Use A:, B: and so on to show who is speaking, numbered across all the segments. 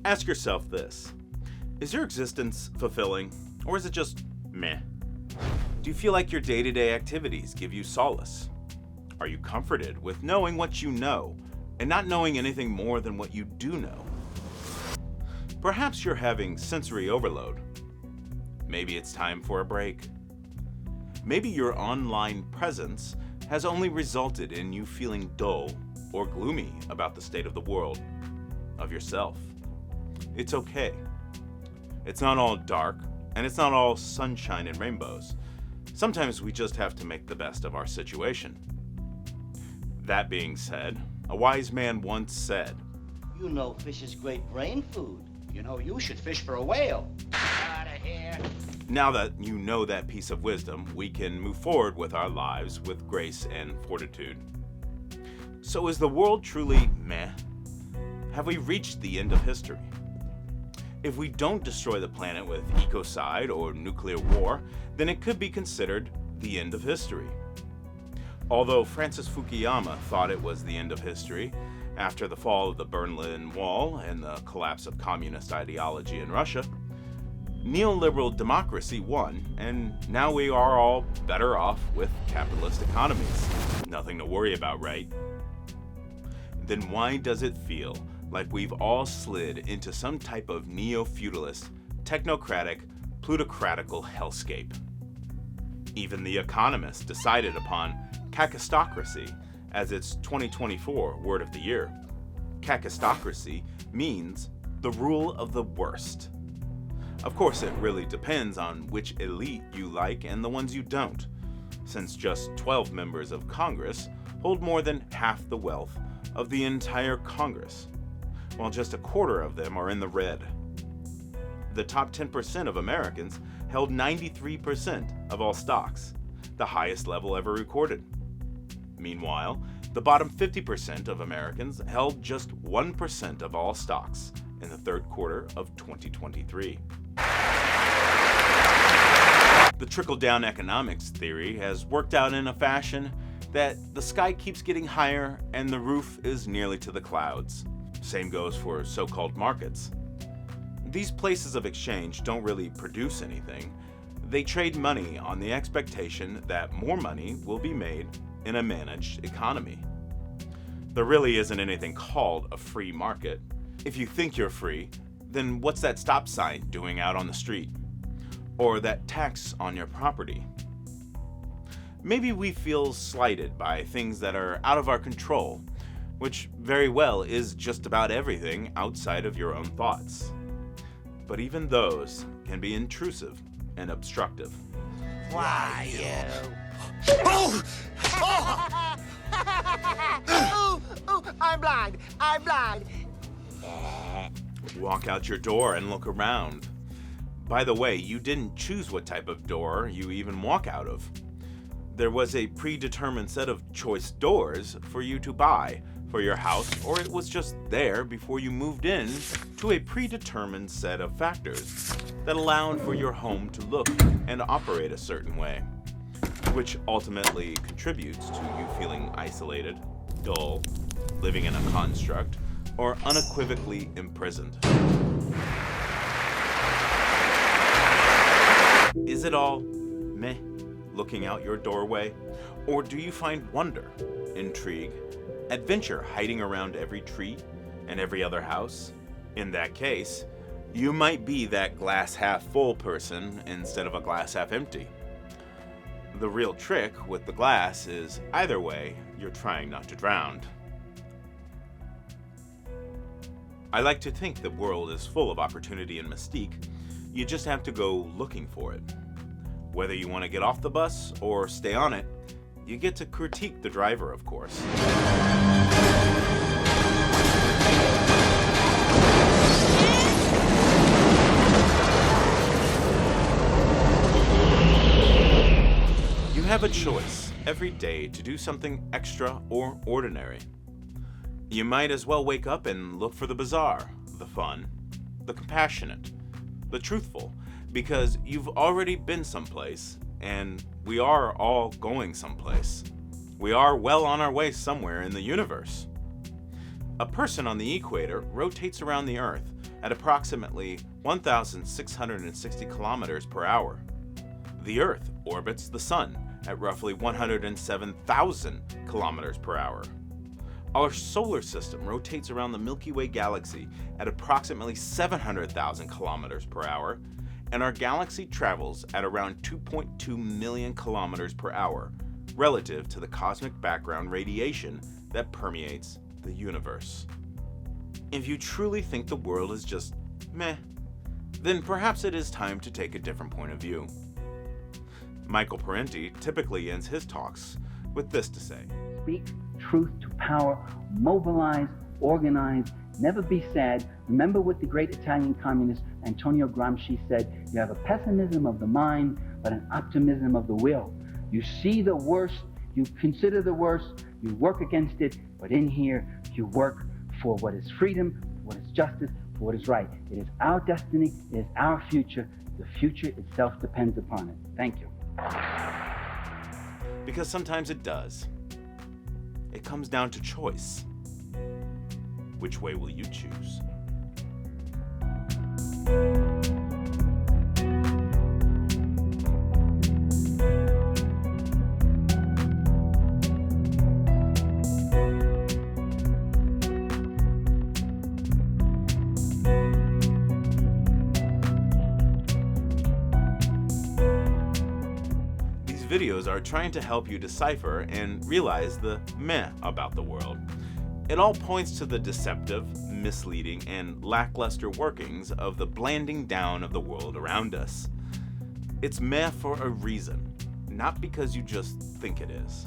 A: Ask yourself this. Is your existence fulfilling, or is it just meh? Do you feel like your day-to-day activities give you solace? Are you comforted with knowing what you know and not knowing anything more than what you do know? Perhaps you're having sensory overload. Maybe it's time for a break. Maybe your online presence has only resulted in you feeling dull or gloomy about the state of the world, of yourself. It's okay. It's not all dark, and it's not all sunshine and rainbows. Sometimes we just have to make the best of our situation. That being said, a wise man once said,
B: You know fish is great brain food.
C: You know, you should fish for a whale. Out of here.
A: Now that you know that piece of wisdom, we can move forward with our lives with grace and fortitude. So is the world truly meh? Have we reached the end of history? If we don't destroy the planet with ecocide or nuclear war, then it could be considered the end of history. Although Francis Fukuyama thought it was the end of history after the fall of the Berlin Wall and the collapse of communist ideology in Russia, neoliberal democracy won, and now we are all better off with capitalist economies. Nothing to worry about, right? Then why does it feel like we've all slid into some type of neo-feudalist, technocratic, plutocratical hellscape? Even The Economist decided upon kakistocracy as its 2024 word of the year. Kakistocracy means the rule of the worst. Of course, it really depends on which elite you like and the ones you don't, since just 12 members of Congress hold more than half the wealth of the entire Congress, while just a quarter of them are in the red. The top 10% of Americans held 93% of all stocks, the highest level ever recorded. Meanwhile, the bottom 50% of Americans held just 1% of all stocks in the third quarter of 2023. The trickle-down economics theory has worked out in a fashion that the sky keeps getting higher and the roof is nearly to the clouds. Same goes for so-called markets. These places of exchange don't really produce anything. They trade money on the expectation that more money will be made in a managed economy. There really isn't anything called a free market. If you think you're free, then what's that stop sign doing out on the street? Or that tax on your property? Maybe we feel slighted by things that are out of our control, which very well is just about everything outside of your own thoughts. But even those can be intrusive and obstructive.
B: Why,
C: Oh! Ooh, I'm blind. I'm blind.
A: Walk out your door and look around. By the way, you didn't choose what type of door you even walk out of. There was a predetermined set of choice doors for you to buy for your house, or it was just there before you moved in to a predetermined set of factors that allowed for your home to look and operate a certain way, which ultimately contributes to you feeling isolated, dull, living in a construct, or unequivocally imprisoned. Is it all meh looking out your doorway? Or do you find wonder, intrigue, adventure hiding around every tree and every other house? In that case, you might be that glass half full person instead of a glass half empty. The real trick with the glass is either way, you're trying not to drown. I like to think the world is full of opportunity and mystique. You just have to go looking for it. Whether you want to get off the bus or stay on it, you get to critique the driver, of course. You have a choice every day to do something extra or ordinary. You might as well wake up and look for the bizarre, the fun, the compassionate, the truthful, because you've already been someplace, and we are all going someplace. We are well on our way somewhere in the universe. A person on the equator rotates around the Earth at approximately 1,660 kilometers per hour. The Earth orbits the Sun at roughly 107,000 kilometers per hour. Our solar system rotates around the Milky Way galaxy at approximately 700,000 kilometers per hour, and our galaxy travels at around 2.2 million kilometers per hour, relative to the cosmic background radiation that permeates the universe. If you truly think the world is just meh, then perhaps it is time to take a different point of view. Michael Parenti typically ends his talks with this to say:
D: Speak truth to power, mobilize, organize, never be sad. Remember what the great Italian communist Antonio Gramsci said: you have a pessimism of the mind, but an optimism of the will. You see the worst, you consider the worst, you work against it, but in here you work for what is freedom, what is justice, for what is right. It is our destiny, it is our future. The future itself depends upon it. Thank you.
A: Because sometimes it does. It comes down to choice. Which way will you choose? Videos are trying to help you decipher and realize the meh about the world. It all points to the deceptive, misleading, and lackluster workings of the blanding down of the world around us. It's meh for a reason, not because you just think it is.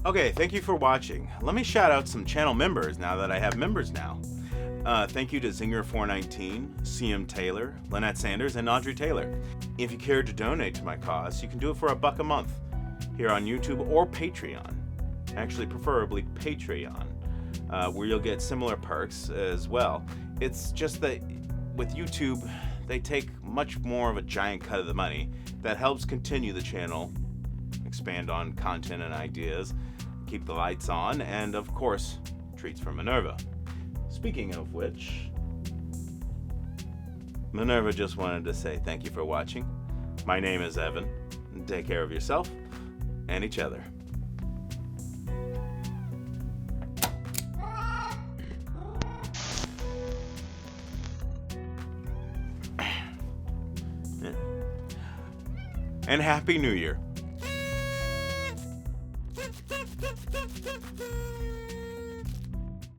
A: Okay, thank you for watching. Let me shout out some channel members now that I have members now. Thank you to Zinger419, CM Taylor, Lynette Sanders, and Audrey Taylor. If you care to donate to my cause, you can do it for $1 a month here on YouTube or Patreon. Actually, preferably Patreon, where you'll get similar perks as well. It's just that with YouTube, they take much more of a giant cut of the money that helps continue the channel, expand on content and ideas, keep the lights on, and of course, treats for Minerva. Speaking of which, Minerva just wanted to say thank you for watching. My name is Evan. Take care of yourself and each other. And Happy New Year.